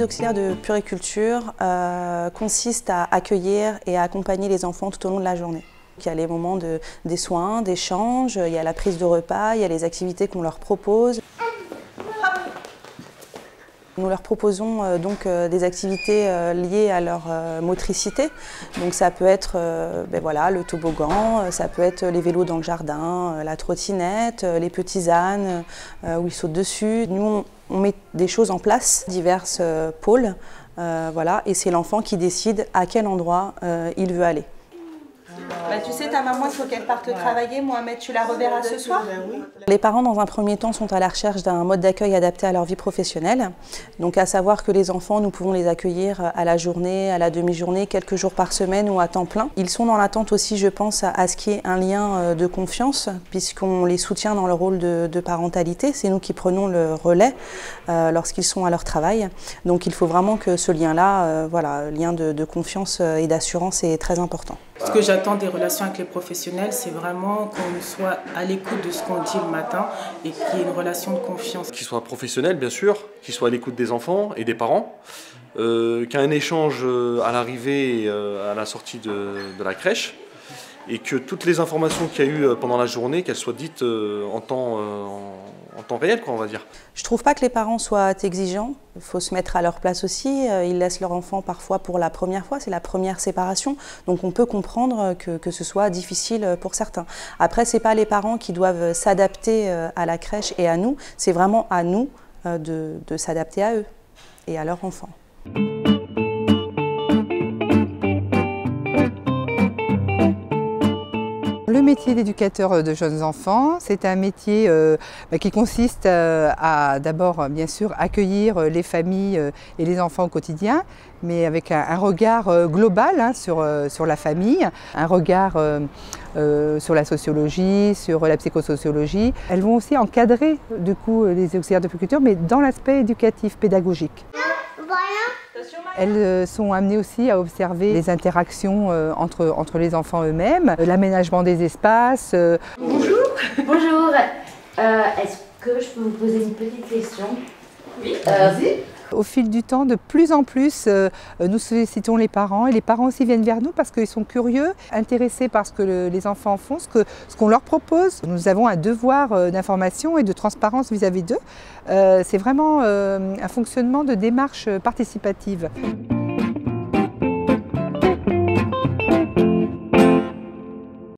d'auxiliaire de puériculture consiste à accueillir et à accompagner les enfants tout au long de la journée. Il y a les moments des soins, d'échange, il y a la prise de repas, il y a les activités qu'on leur propose. Nous leur proposons donc des activités liées à leur motricité. Donc ça peut être voilà, le toboggan, ça peut être les vélos dans le jardin, la trottinette, les petits ânes où ils sautent dessus. Nous on met des choses en place, diverses pôles, voilà, et c'est l'enfant qui décide à quel endroit il veut aller. Bah, tu sais, ta maman, il faut qu'elle parte travailler. Mohamed, tu la reverras ce soir? Les parents, dans un premier temps, sont à la recherche d'un mode d'accueil adapté à leur vie professionnelle. Donc, à savoir que les enfants, nous pouvons les accueillir à la journée, à la demi-journée, quelques jours par semaine ou à temps plein. Ils sont dans l'attente aussi, je pense, à ce qu'il y ait un lien de confiance, puisqu'on les soutient dans leur rôle de parentalité. C'est nous qui prenons le relais lorsqu'ils sont à leur travail. Donc, il faut vraiment que ce lien-là, voilà, lien de confiance et d'assurance est très important. Ce que j'attends des relations avec les professionnels, c'est vraiment qu'on soit à l'écoute de ce qu'on dit le matin et qu'il y ait une relation de confiance. Qu'ils soient professionnels, bien sûr, qu'ils soient à l'écoute des enfants et des parents, qu'il y ait un échange à l'arrivée et à la sortie de la crèche, et que toutes les informations qu'il y a eu pendant la journée, qu'elles soient dites en temps réel, quoi, on va dire. Je trouve pas que les parents soient exigeants. Il faut se mettre à leur place aussi. Ils laissent leur enfant parfois pour la première fois, c'est la première séparation. Donc on peut comprendre que ce soit difficile pour certains. Après, c'est pas les parents qui doivent s'adapter à la crèche et à nous. C'est vraiment à nous de s'adapter à eux et à leur enfant. Le métier d'éducateur de jeunes enfants, c'est un métier qui consiste à d'abord, bien sûr, accueillir les familles et les enfants au quotidien, mais avec un regard global sur la famille, un regard sur la sociologie, sur la psychosociologie. Elles vont aussi encadrer du coup les auxiliaires de puériculture, mais dans l'aspect éducatif, pédagogique. Elles sont amenées aussi à observer les interactions entre les enfants eux-mêmes, l'aménagement des espaces. Bonjour. Bonjour. Est-ce que je peux vous poser une petite question? Oui. Vas-y. Au fil du temps, de plus en plus, nous sollicitons les parents et les parents aussi viennent vers nous parce qu'ils sont curieux, intéressés par ce que les enfants font, ce qu'on leur propose. Nous avons un devoir d'information et de transparence vis-à-vis d'eux. C'est vraiment un fonctionnement de démarche participative.